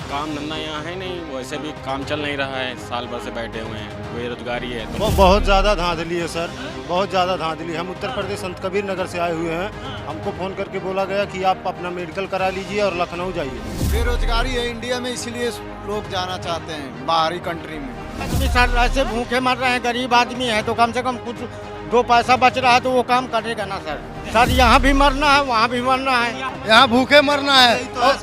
काम धंधा यहाँ है नहीं, वैसे भी काम चल नहीं रहा है, साल भर से बैठे हुए हैं, बेरोजगारी है। वो बहुत ज़्यादा धांधली है सर, बहुत ज़्यादा धांधली। हम उत्तर प्रदेश संत कबीर नगर से आए हुए हैं। हमको फ़ोन करके बोला गया कि आप अपना मेडिकल करा लीजिए और लखनऊ जाइए। बेरोजगारी है इंडिया में, इसलिए लोग जाना चाहते हैं बाहरी कंट्री में। आदमी सर ऐसे भूखे मर रहे हैं, गरीब आदमी है तो कम से कम कुछ दो पैसा बच रहा है तो वो काम करेगा ना सर। सर यहाँ भी मरना है, वहाँ भी मरना है। यहाँ भूखे मरना है,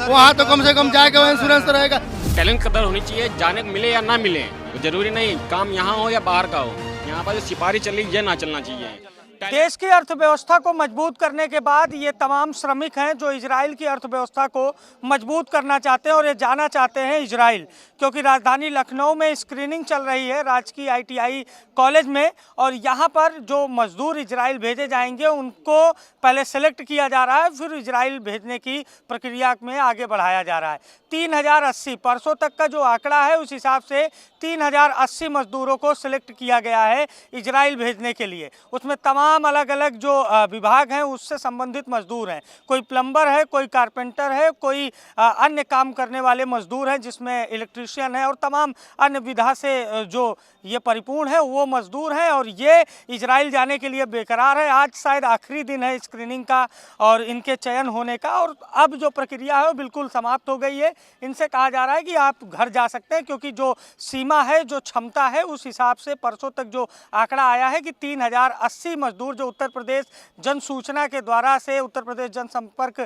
वहाँ तो कम से कम जाएगा इंश्योरेंस रहेगा। टैलेंट कदर होनी चाहिए, जाने को मिले या ना मिले, जरूरी नहीं काम यहाँ हो या बाहर का हो। यहाँ पर जो सिपाही चल रही है ना चलना चाहिए। देश की अर्थव्यवस्था को मजबूत करने के बाद ये तमाम श्रमिक हैं जो इजराइल की अर्थव्यवस्था को मजबूत करना चाहते हैं और ये जाना चाहते हैं इजराइल, क्योंकि राजधानी लखनऊ में स्क्रीनिंग चल रही है राजकीय ITI कॉलेज में, और यहाँ पर जो मजदूर इजराइल भेजे जाएंगे उनको पहले सेलेक्ट किया जा रहा है, फिर इजराइल भेजने की प्रक्रिया में आगे बढ़ाया जा रहा है। 3080 परसों तक का जो आंकड़ा है उस हिसाब से 3080 मजदूरों को सिलेक्ट किया गया है इजराइल भेजने के लिए। उसमें तमाम अलग अलग जो विभाग हैं उससे संबंधित मजदूर हैं, कोई प्लम्बर है, कोई कारपेंटर है, कोई अन्य काम करने वाले मजदूर हैं जिसमें इलेक्ट्रीशियन है, और तमाम अन्य विधा से जो ये परिपूर्ण है वो मजदूर हैं, और ये इजराइल जाने के लिए बेकरार है। आज शायद आखिरी दिन है स्क्रीनिंग का और इनके चयन होने का, और अब जो प्रक्रिया है वो बिल्कुल समाप्त हो गई है। इनसे कहा जा रहा है कि आप घर जा सकते हैं, क्योंकि जो सीमा है, जो क्षमता है, उस हिसाब से परसों तक जो आंकड़ा आया है कि 3080 मजदूर जो उत्तर प्रदेश जन सूचना के द्वारा से उत्तर प्रदेश जनसंपर्क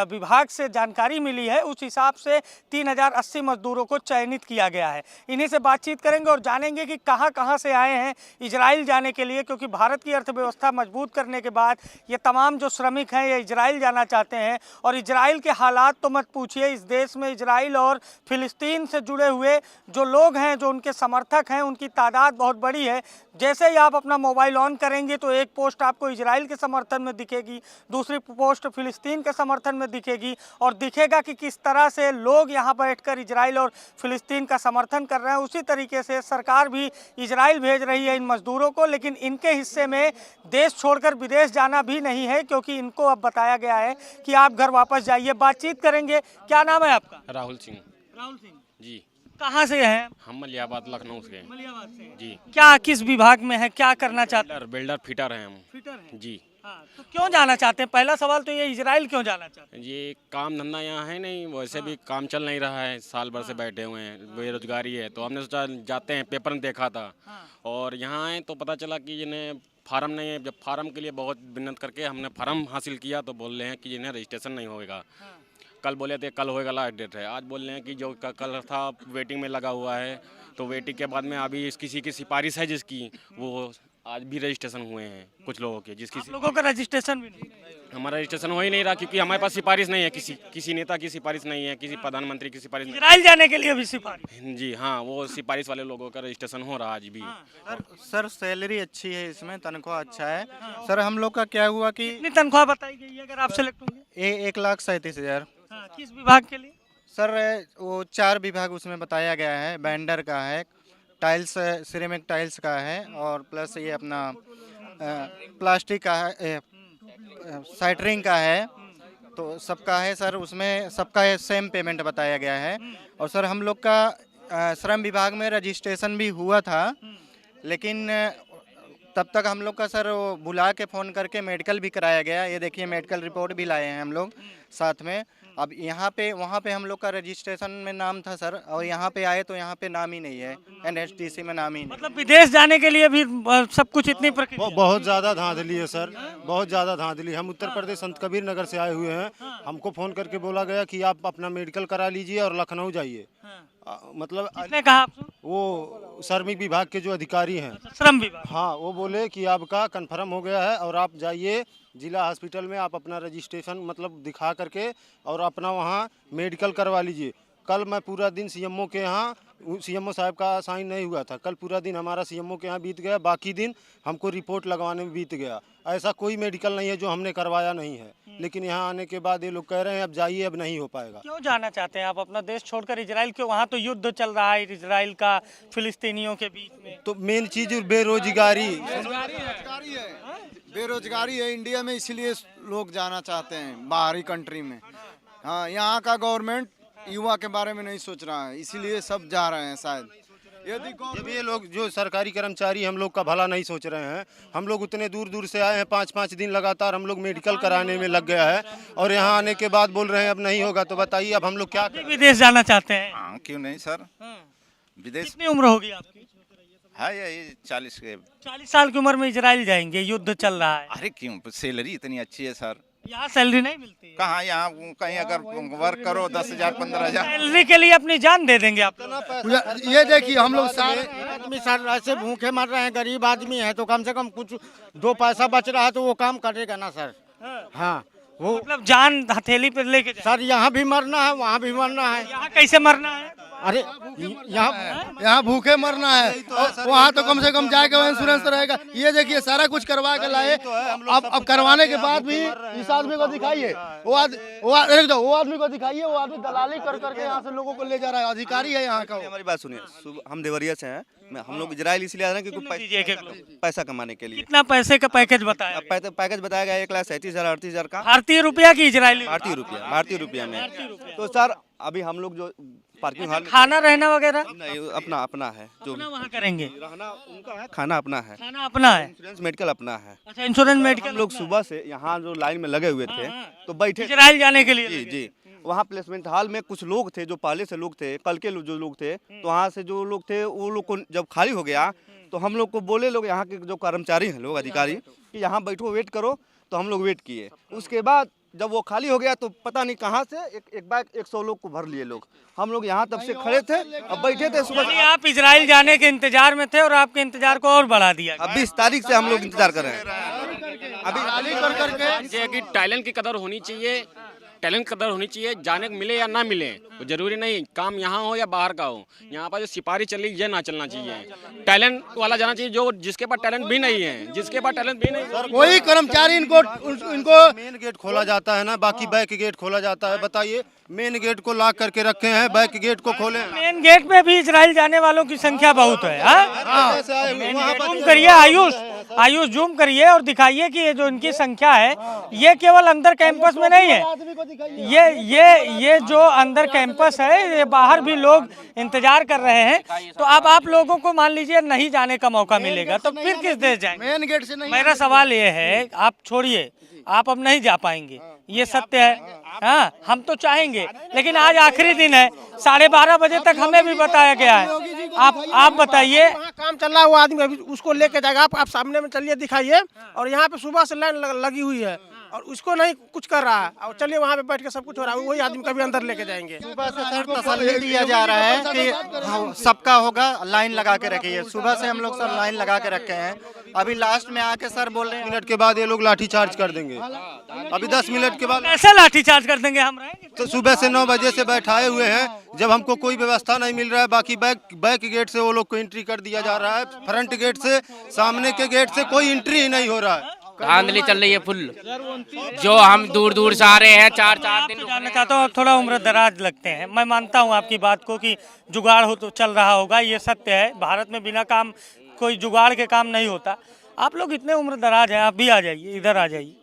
विभाग से जानकारी मिली है, उस हिसाब से 3080 मजदूरों को चयनित किया गया है। इन्हीं से बातचीत करेंगे और जानेंगे कि कहाँ से आए हैं इजराइल जाने के लिए, क्योंकि भारत की अर्थव्यवस्था मजबूत करने के बाद ये तमाम जो श्रमिक हैं ये इजराइल जाना चाहते हैं। और इजराइल के हालात तो मत पूछिए, इस देश में इजराइल और फिलिस्तीन से जुड़े हुए जो लोग हैं, जो उनके समर्थक हैं, उनकी तादाद बहुत बड़ी है। जैसे ही आप अपना मोबाइल ऑन करेंगे तो एक पोस्ट आपको इजराइल के समर्थन में दिखेगी, दूसरी पोस्ट फिलिस्तीन के समर्थन में दिखेगी, और दिखेगा कि किस तरह से लोग यहाँ बैठकर इजराइल और फिलिस्तीन का समर्थन कर रहे हैं। उसी तरीके से सरकार भी इजराइल भेज रही है इन मजदूरों को, लेकिन इनके हिस्से में देश छोड़कर विदेश जाना भी नहीं है, क्योंकि इनको अब बताया गया है कि आप घर वापस जाइए। बातचीत करेंगे। क्या नाम है आपका? राहुल सिंह। राहुल सिंह जी। कहाँ से हैं? हम मलियाबाद लखनऊ से। मलियाबाद से। जी। क्या किस विभाग में है, क्या करना चाहते हैं? बिल्डर फिटर हैं हम। फिटर हैं। जी। हाँ, तो क्यों जाना चाहते हैं? पहला सवाल तो ये, इजराइल क्यों जाना चाहते हैं? ये काम धंधा यहाँ है नहीं, वैसे भी काम चल नहीं रहा है, साल भर से बैठे हुए हैं, बेरोजगारी है, तो हमने सोचा जाते हैं। पेपर में देखा था और यहाँ आए तो पता चला कि जिन्हें फार्म नहीं है। जब फार्म के लिए बहुत मिन्नत करके हमने फार्म हासिल किया तो बोल रहे हैं कि जिन्हें रजिस्ट्रेशन नहीं होगा। कल बोले थे कल होएगा, लास्ट डेट है। आज बोल रहे हैं कि जो कल था वेटिंग में लगा हुआ है, तो वेटिंग के बाद में अभी किसी की सिफारिश है जिसकी, वो आज भी रजिस्ट्रेशन हुए हैं कुछ लोगों के, जिसकी लोगों का रजिस्ट्रेशन भी नहीं? हमारा रजिस्ट्रेशन हो ही नहीं रहा, क्योंकि हमारे पास सिफारिश नहीं है, किसी नेता की सिफारिश नहीं है, किसी प्रधानमंत्री की सिफारिश नहीं। इजराइल जाने के लिए भी सिफारिश? जी हाँ, वो सिफारिश वाले लोगों का रजिस्ट्रेशन हो रहा आज भी। सर सैलरी अच्छी है, इसमें तनख्वाह अच्छा है। सर हम लोग का क्या हुआ कि कितनी तनख्वाह बताई गई है अगर आप सिलेक्ट होंगे? 1,37,000। किस विभाग के लिए? सर वो 4 विभाग उसमें बताया गया है। बेंडर का है, टाइल्स सिरेमिक टाइल्स का है, और प्लस ये अपना प्लास्टिक का है, साइटरिंग का है, तो सबका है सर। उसमें सबका सेम पेमेंट बताया गया है। और सर हम लोग का श्रम विभाग में रजिस्ट्रेशन भी हुआ था, लेकिन तब तक हम लोग का सर वो बुला के फ़ोन करके मेडिकल भी कराया गया। ये देखिए मेडिकल रिपोर्ट भी लाए हैं हम लोग साथ में। अब यहाँ पे वहाँ पे हम लोग का रजिस्ट्रेशन में नाम था सर, और यहाँ पे आए तो यहाँ पे नाम ही नहीं है, NSTC में नाम ही नहीं। मतलब विदेश जाने के लिए भी सब कुछ इतनी प्रक्रिया? बहुत ज़्यादा धांधली है सर, बहुत ज़्यादा धांधली। हम उत्तर प्रदेश संत कबीर नगर से आए हुए हैं। हमको फ़ोन करके बोला गया कि आप अपना मेडिकल करा लीजिए और लखनऊ जाइए। मतलब किसने कहा आपसे? वो श्रमिक विभाग के जो अधिकारी हैं, श्रम विभाग। हाँ, वो बोले कि आपका कन्फर्म हो गया है और आप जाइए जिला हॉस्पिटल में, आप अपना रजिस्ट्रेशन मतलब दिखा करके और अपना वहाँ मेडिकल करवा लीजिए। कल मैं पूरा दिन CMO के यहाँ, CMO साहब का साइन नहीं हुआ था, कल पूरा दिन हमारा CMO के यहाँ बीत गया, बाकी दिन हमको रिपोर्ट लगवाने में बीत गया। ऐसा कोई मेडिकल नहीं है जो हमने करवाया नहीं है, लेकिन यहाँ आने के बाद ये लोग कह रहे हैं अब जाइए, अब नहीं हो पाएगा। क्यों जाना चाहते हैं आप अपना देश छोड़कर इजराइल? क्यों? वहाँ तो युद्ध चल रहा है इजराइल का फिलिस्तीनियों के बीच में। तो मेन चीज़ बेरोजगारी बेरोजगारी है इंडिया में, इसलिए लोग जाना चाहते हैं बाहरी कंट्री में। हाँ, यहाँ का गवर्नमेंट युवा के बारे में नहीं सोच रहा है, इसीलिए सब जा रहे हैं शायद। यदि जब ये लोग जो सरकारी कर्मचारी हम लोग का भला नहीं सोच रहे हैं, हम लोग उतने दूर दूर से आए हैं, 5-5 दिन लगातार हम लोग मेडिकल कराने में लग गया है और यहाँ आने के बाद बोल रहे हैं अब नहीं होगा, तो बताइए अब हम लोग क्या करें? विदेश जाना चाहते हैं? हाँ क्यों नहीं सर, विदेश कितनी उम्र होगी आपकी? है यही 40 के। 40 साल की उम्र में इजराइल जाएंगे, युद्ध चल रहा है। अरे क्यों, सैलरी इतनी अच्छी है सर। यहाँ सैलरी नहीं मिलती है। कहाँ, यहाँ कहीं अगर वर्क करो 10,000 15,000। सैलरी के लिए अपनी जान दे देंगे आप? ये देखिए हम लोग सारे आदमी सर ऐसे भूखे मर रहे हैं, गरीब आदमी है, तो कम से कम कुछ 2 पैसा बच रहा है तो वो काम करेगा ना सर। हाँ वो मतलब जान हथेली पे लेके जाए। सर यहाँ भी मरना है, वहाँ भी मरना है। यहाँ कैसे मरना है? अरे यहाँ भूखे मरना है, वहाँ तो कम से कम जाके इंश्योरेंस रहेगा। ये देखिए सारा कुछ करवा के लाए, अब करवाने के बाद भी इस आदमी को दिखाइए, वो आदमी को दिखाइए, वो आदमी दलाली कर करके यहाँ से लोगों को ले जा रहा है, अधिकारी है यहाँ का। हमारी बात सुनिए, हम देवरिया से हैं, हम लोग इजराइल इसलिए आ रहे हैं क्योंकि पैसा कमाने के लिए। कितना पैसे का पैकेज बताया? पैकेज बताया गया 1,37,000 38,000 का भारतीय रुपया की इजरायली? भारतीय रुपया में। तो सर अभी हम लोग जो पार्किंग हॉल, खाना रहना वगैरह नहीं अपना है, जो वहाँ करेंगे। रहना उनका है, खाना अपना है, खाना अपना है, इंश्योरेंस मेडिकल अपना है। अच्छा इंश्योरेंस मेडिकल। हम लोग सुबह से यहाँ जो लाइन में लगे हुए थे तो बैठे इजराइल जाने के लिए? जी जी। वहाँ प्लेसमेंट हॉल में कुछ लोग थे जो पहले से लोग थे, कल के जो लोग थे, तो वहाँ से जो लोग थे वो लोग को जब खाली हो गया तो हम लोग को बोले लोग यहाँ के जो कर्मचारी हैं लोग अधिकारी कि यहाँ बैठो वेट करो, तो हम लोग वेट किए। उसके बाद जब वो खाली हो गया तो पता नहीं कहाँ से एक बैग 100 लोग को भर लिए लोग। हम लोग यहाँ तब से खड़े थे, अब बैठे थे सुबह। आप इजराइल जाने के इंतजार में थे और आपके इंतजार को और बढ़ा दिया। अब 20 तारीख से हम लोग इंतजार कर रहे हैं। अभी कि टैलेंट की कदर होनी चाहिए, टैलेंट की कदर होनी चाहिए, जाने को मिले या ना मिले, वो जरूरी नहीं काम यहाँ हो या बाहर का हो। यहाँ पर जो सिपाही चली ये ना चलना चाहिए, टैलेंट वाला जाना चाहिए, जो जिसके पास टैलेंट भी नहीं है, जिसके पास टैलेंट भी नहीं। वही कर्मचारी इनको मेन गेट खोला जाता है ना, बाकी बैक गेट खोला जाता है। बताइए, मेन गेट को लॉक करके रखे हैं, बैक गेट को खोले। मेन गेट पे भी इजराइल जाने वालों की संख्या बहुत है। जूम करिए आयुष जूम करिए और दिखाइए कि ये जो इनकी संख्या है ये केवल अंदर कैंपस में नहीं है, ये जो अंदर कैंपस है ये बाहर भी लोग इंतजार कर रहे हैं। तो अब आप लोगों को मान लीजिए नहीं जाने का मौका मिलेगा तो फिर किस देश जाएंगे? मेन गेट से नहीं। मेरा सवाल ये है, आप छोड़िए, आप अब नहीं जा पाएंगे, ये सत्य है। हाँ हम तो चाहेंगे, लेकिन आज आखिरी दिन है, 12:30 बजे तक हमें भी बताया गया है। आप बताइए। काम चल रहा है, वो आदमी अभी उसको लेके जाएगा। आप सामने में चलिए, दिखाइए। और यहाँ पे सुबह से लाइन लगी हुई है और उसको नहीं कुछ कर रहा है, और चलिए वहाँ पे बैठ के सब कुछ हो रहा है, वही आदमी कभी अंदर लेके जाएंगे। सुबह से सर तसल्ली दिया जा रहा है कि सबका होगा, लाइन लगा के रखिए। सुबह से हम लोग सर लाइन लगा के रखे हैं, अभी लास्ट में आके सर बोल रहे हैं मिनट के बाद ये लोग लाठी चार्ज कर देंगे। अभी 10 मिनट के बाद ऐसे लाठी चार्ज कर देंगे हम रहेंगे? तो सुबह से 9 बजे से बैठाए हुए हैं, जब हमको कोई व्यवस्था नहीं मिल रहा है। बाकी बैक गेट से वो लोग को एंट्री कर दिया जा रहा है, फ्रंट गेट से, सामने के गेट से कोई एंट्री ही नहीं हो रहा है। आंधली चल रही है फुल, जो हम दूर दूर से आ रहे हैं, 4-4 दिन। जानना चाहता हूँ, थोड़ा उम्र दराज लगते हैं, मैं मानता हूँ आपकी बात को कि जुगाड़ हो तो चल रहा होगा, ये सत्य है। भारत में बिना काम कोई जुगाड़ के काम नहीं होता। आप लोग इतने उम्र दराज हैं, आप भी आ जाइए, इधर आ जाइए।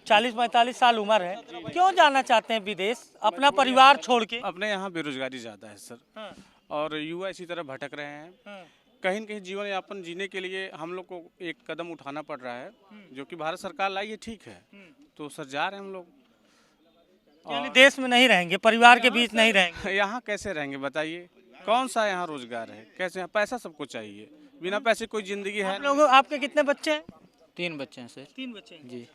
40-45 साल उम्र है, क्यों जाना चाहते हैं विदेश अपना परिवार छोड़ के? अपने यहाँ बेरोजगारी ज़्यादा है सर, और युवा इसी तरह भटक रहे हैं। कहीं न कहीं जीवन यापन जीने के लिए हम लोग को एक कदम उठाना पड़ रहा है, जो कि भारत सरकार लाई है, ठीक है। तो सर जा रहे हैं हम लोग। यानी देश में नहीं रहेंगे, परिवार के बीच नहीं रहेंगे? यहाँ कैसे रहेंगे बताइए, कौन सा यहाँ रोजगार है, कैसे यहाँ पैसा सबको चाहिए, बिना पैसे कोई जिंदगी है? लोगों आपके कितने बच्चे हैं? 3 बच्चे हैं सर। 3 बच्चे हैं जी।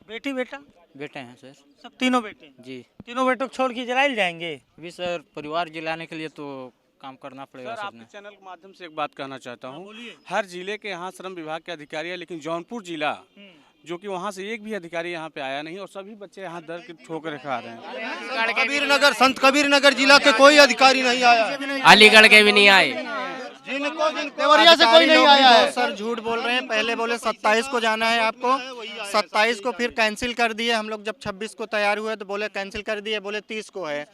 बेटी बेटा? बेटे हैं सर। सब तीनों बेटे? जी। तीनों बेटों को छोड़ के इजराइल जाएंगे? अभी सर परिवार जिलाने के लिए तो काम करना पड़ेगा सर। सबने। आपके चैनल के माध्यम से एक बात कहना चाहता हूँ, हर जिले के यहाँ श्रम विभाग के अधिकारी है, लेकिन जौनपुर जिला जो कि वहाँ से एक भी अधिकारी यहाँ पे आया नहीं, और सभी बच्चे यहाँ दर के ठोकर खा रहे हैं। कबीर नगर, संत कबीर नगर जिला के कोई अधिकारी नहीं आया, अलीगढ़ के भी नहीं आए, देवरिया से कोई नहीं आया है। सर झूठ बोल रहे हैं, पहले बोले 27 को जाना है आपको, 27 को फिर कैंसिल कर दिए। हम लोग जब 26 को तैयार हुए तो बोले कैंसिल कर दिए, बोले 30 को है।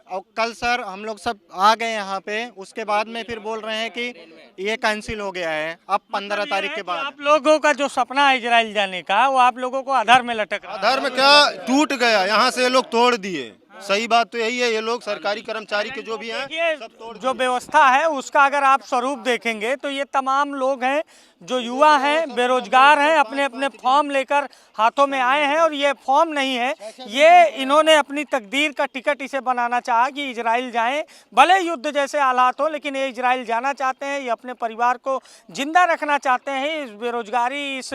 और कल सर हम लोग सब आ गए यहाँ पे, उसके बाद में फिर बोल रहे हैं कि ये कैंसिल हो गया है अब 15 तारीख के बाद। आप लोगों का जो सपना है इजराइल जाने का, वो आप लोगों को आधार में लटक रहा है। आधार में क्या टूट गया, यहाँ से ये लोग तोड़ दिए। सही बात तो यही है, ये लोग सरकारी कर्मचारी के जो भी हैं देखिए जो व्यवस्था है उसका अगर आप स्वरूप देखेंगे तो ये तमाम लोग हैं जो युवा हैं, बेरोजगार हैं, अपने अपने फॉर्म लेकर हाथों में आए हैं और ये फॉर्म नहीं है, ये इन्होंने अपनी तकदीर का टिकट इसे बनाना चाहा कि इजराइल जाएं, भले युद्ध जैसे हालात हो लेकिन ये इजराइल जाना चाहते हैं, ये अपने परिवार को जिंदा रखना चाहते हैं। इस बेरोजगारी, इस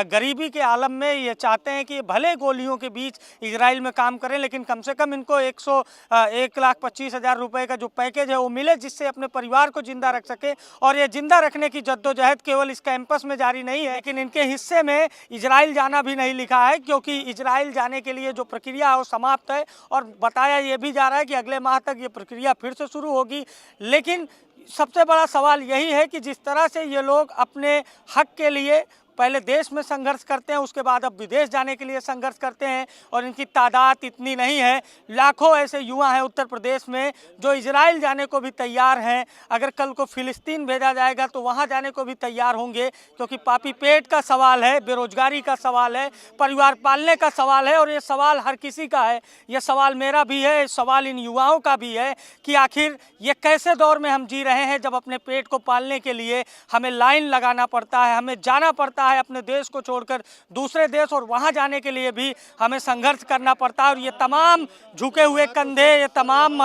गरीबी के आलम में ये चाहते हैं कि भले गोलियों के बीच इजराइल में काम करें लेकिन कम से कम इनको 1,25,000 रुपए का जो पैकेज है वो मिले, जिससे अपने परिवार को जिंदा रख सके। और ये जिंदा रखने की जद्दोजहद केवल इस कैंपस में जारी नहीं है, लेकिन इनके हिस्से में इजराइल जाना भी नहीं लिखा है, क्योंकि इजराइल जाने के लिए जो प्रक्रिया है वो समाप्त है और बताया ये भी जा रहा है कि अगले माह तक ये प्रक्रिया फिर से शुरू होगी। लेकिन सबसे बड़ा सवाल यही है कि जिस तरह से ये लोग अपने हक के लिए पहले देश में संघर्ष करते हैं, उसके बाद अब विदेश जाने के लिए संघर्ष करते हैं और इनकी तादाद इतनी नहीं है, लाखों ऐसे युवा हैं उत्तर प्रदेश में जो इजराइल जाने को भी तैयार हैं। अगर कल को फिलिस्तीन भेजा जाएगा तो वहां जाने को भी तैयार होंगे, क्योंकि पापी पेट का सवाल है, बेरोजगारी का सवाल है, परिवार पालने का सवाल है और ये सवाल हर किसी का है। ये सवाल मेरा भी है, सवाल इन युवाओं का भी है कि आखिर ये कैसे दौर में हम जी रहे हैं जब अपने पेट को पालने के लिए हमें लाइन लगाना पड़ता है, हमें जाना पड़ता है अपने देश को छोड़कर दूसरे देश, और वहां जाने के लिए भी हमें संघर्ष करना पड़ता है। और ये तमाम झुके हुए कंधे, ये तमाम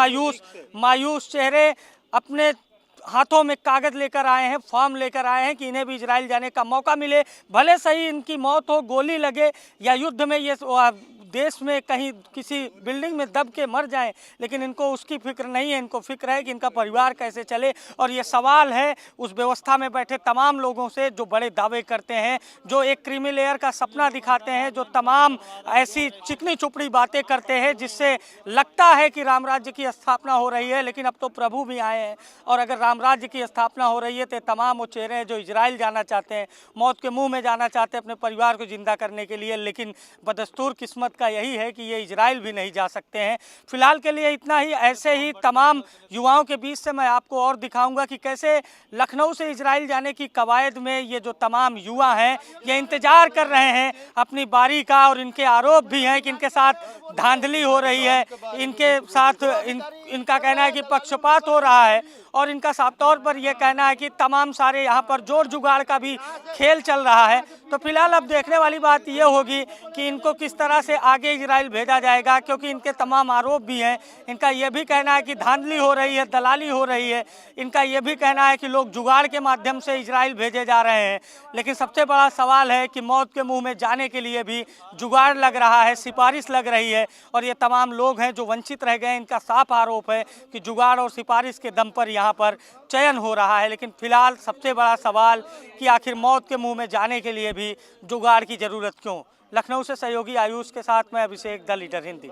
मायूस चेहरे अपने हाथों में कागज लेकर आए हैं, फॉर्म लेकर आए हैं कि इन्हें भी इजराइल जाने का मौका मिले, भले सही इनकी मौत हो, गोली लगे या युद्ध में ये देश में कहीं किसी बिल्डिंग में दब के मर जाएं, लेकिन इनको उसकी फिक्र नहीं है। इनको फिक्र है कि इनका परिवार कैसे चले। और ये सवाल है उस व्यवस्था में बैठे तमाम लोगों से जो बड़े दावे करते हैं, जो एक क्रीमी लेयर का सपना दिखाते हैं, जो तमाम ऐसी चिकनी चुपड़ी बातें करते हैं जिससे लगता है कि राम राज्य की स्थापना हो रही है, लेकिन अब तो प्रभु भी आए हैं। और अगर राम राज्य की स्थापना हो रही है तो तमाम वो चेहरे हैं जो इजराइल जाना चाहते हैं, मौत के मुँह में जाना चाहते हैं अपने परिवार को जिंदा करने के लिए, लेकिन बदस्तूर किस्मत का यही है कि ये इजराइल भी नहीं जा सकते हैं। फिलहाल के लिए इतना ही। ऐसे ही तमाम युवाओं के बीच से मैं आपको और दिखाऊंगा कि कैसे लखनऊ से इजराइल जाने की कवायद में ये जो तमाम युवा हैं ये इंतजार कर रहे हैं अपनी बारी का, और इनके आरोप भी हैं कि इनके साथ धांधली हो रही है, इनके साथ इनका कहना है कि पक्षपात हो रहा है, और इनका साफ तौर पर यह कहना है कि तमाम सारे यहाँ पर जोड़ जुगाड़ का भी खेल चल रहा है। तो फिलहाल अब देखने वाली बात यह होगी कि इनको किस तरह से आगे इजराइल भेजा जाएगा, क्योंकि इनके तमाम आरोप भी हैं। इनका यह भी कहना है कि धांधली हो रही है, दलाली हो रही है, इनका यह भी कहना है कि लोग जुगाड़ के माध्यम से इजराइल भेजे जा रहे हैं। लेकिन सबसे बड़ा सवाल है कि मौत के मुँह में जाने के लिए भी जुगाड़ लग रहा है, सिफारिश लग रही है, और ये तमाम लोग हैं जो वंचित रह गए। इनका साफ आरोप है कि जुगाड़ और सिफारिश के दम पर यहाँ पर चयन हो रहा है। लेकिन फिलहाल सबसे बड़ा सवाल कि आखिर मौत के मुंह में जाने के लिए भी जुगाड़ की जरूरत क्यों। लखनऊ से सहयोगी आयुष के साथ मैं अभिषेक, द लीडर हिंदी।